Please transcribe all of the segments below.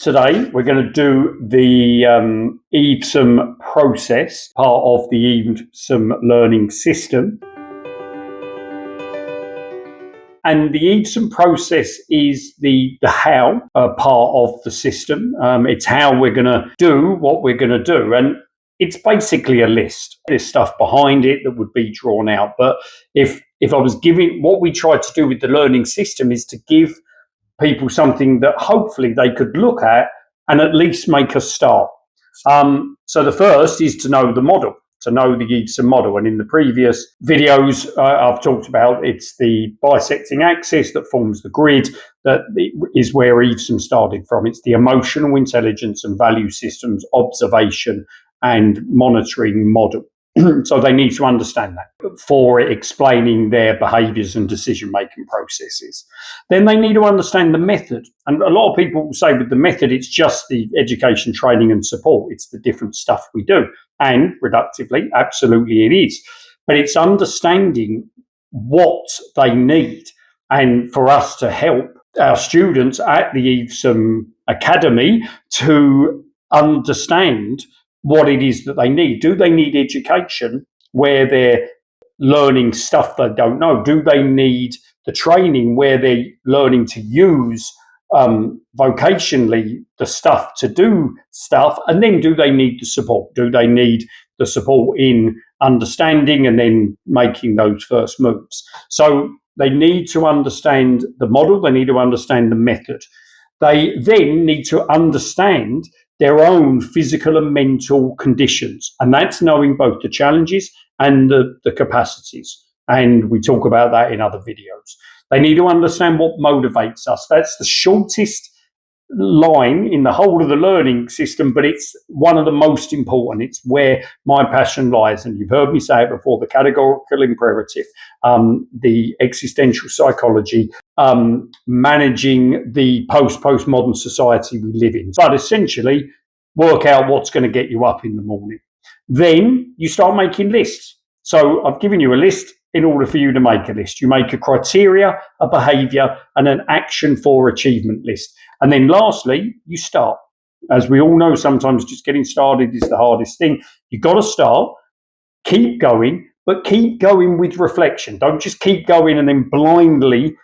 Today, we're going to do the EIVSOM process, part of the EIVSOM learning system. And the EIVSOM process is the how part of the system. It's how we're going to do what we're going to do. And it's basically a list. There's stuff behind it that would be drawn out. But if I was giving, what we try to do with the learning system is to give people something that hopefully they could look at and at least make a start. So the first is to know the model, to know the EIVSOM model. And in the previous videos, I've talked about it's the bisecting axis that forms the grid that is where EIVSOM started from. It's the emotional intelligence and value systems observation and monitoring model. So they need to understand that for explaining their behaviours and decision-making processes. Then they need to understand the method. And a lot of people will say with the method, it's just the education, training and support. It's the different stuff we do. And reductively, absolutely it is. But it's understanding what they need. And for us to help our students at the EIVSOM Academy to understand what it is that they need. Do they need education where they're learning stuff they don't know? Do they need the training where they're learning to use vocationally the stuff to do stuff? And then do they need the support? Do they need the support in understanding and then making those first moves? So they need to understand the model. They need to understand the method. They then need to understand their own physical and mental conditions. And that's knowing both the challenges and the capacities. And we talk about that in other videos. They need to understand what motivates us. That's the shortest line in the whole of the learning system, but it's one of the most important. It's where my passion lies. And you've heard me say it before, the categorical imperative, the existential psychology, managing the postmodern society we live in. But essentially, work out what's going to get you up in the morning. Then you start making lists. So I've given you a list in order for you to make a list. You make a criteria, a behaviour, and an action for achievement list. And then lastly, you start. As we all know, sometimes just getting started is the hardest thing. You've got to start, keep going, but keep going with reflection. Don't just keep going and then blindly,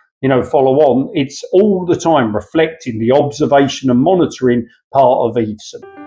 follow on. It's all the time reflecting, the observation and monitoring part of EIVSOM.